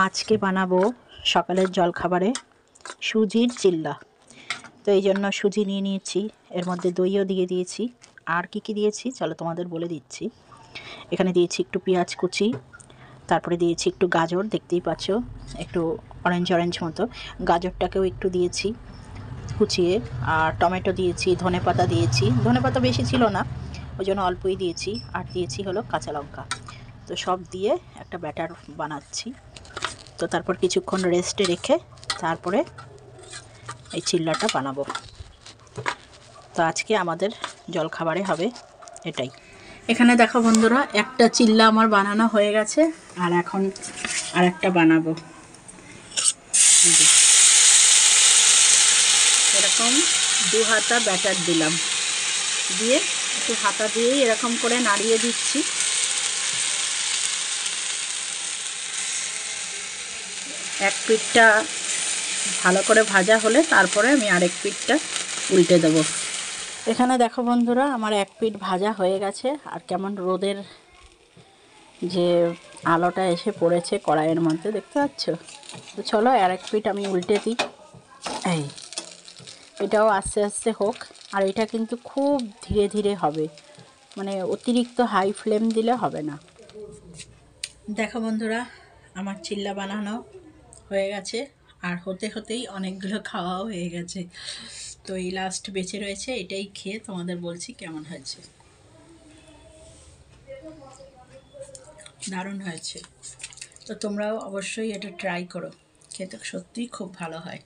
আজকে বানাবো সকালের জলখাবারে সুজির চিল্লা। তো এই জন্য সুজি নিয়ে নিয়েছি, এর মধ্যে দইও দিয়ে দিয়েছি। আর কি কি দিয়েছি চলো তোমাদের বলে দিচ্ছি। এখানে দিয়েছি একটু পেঁয়াজ কুচি, তারপরে দিয়েছি একটু গাজর, দেখতেই পাচ্ছ একটু অরেঞ্জ অরেঞ্জ মতো, গাজরটাকেও একটু দিয়েছি কুচিয়ে। আর টমেটো দিয়েছি, ধনেপাতা দিয়েছি, ধনেপাতা বেশি ছিল না ওই জন্য অল্পই দিয়েছি। আর দিয়েছি হলো কাঁচা লঙ্কা। তো সব দিয়ে একটা ব্যাটার বানাচ্ছি। তো তারপর কিছুক্ষণ রেস্টে রেখে তারপরে এই চিল্লাটা বানাবো। তো আজকে আমাদের জলখাবারে হবে এটাই। এখানে দেখো বন্ধুরা, একটা চিল্লা আমার বানানো হয়ে গেছে, আর এখন আর একটা বানাবো। এরকম 2 হাতা ব্যাটার দিলাম, দিয়ে একটু হাতা দিয়েই এরকম করে নাড়িয়ে দিচ্ছি। এক পিঠটা ভালো করে ভাজা হলে তারপরে আমি আরেক পিঠটা উল্টে দেবো। এখানে দেখো বন্ধুরা, আমার এক পিঠ ভাজা হয়ে গেছে, আর কেমন রোদের যে আলোটা এসে পড়েছে কড়াইয়ের মধ্যে, দেখতে পাচ্ছ। তো চলো আরেক পিঠ আমি উল্টে দিই। এই এটাও আস্তে আস্তে হোক, আর এটা কিন্তু খুব ধীরে ধীরে হবে, মানে অতিরিক্ত হাই ফ্লেম দিলে হবে না। দেখো বন্ধুরা, আমার চিল্লা বানানো হয়ে গেছে, আর হতে হতেই অনেকগুলো খাওয়াও হয়ে গেছে। তো এই লাস্ট বেঁচে রয়েছে, এটাই খেয়ে তোমাদের বলছি কেমন হয়েছে। দারুণ হয়েছে। তো তোমরাও অবশ্যই এটা ট্রাই করো, খেতে সত্যিই খুব ভালো হয়।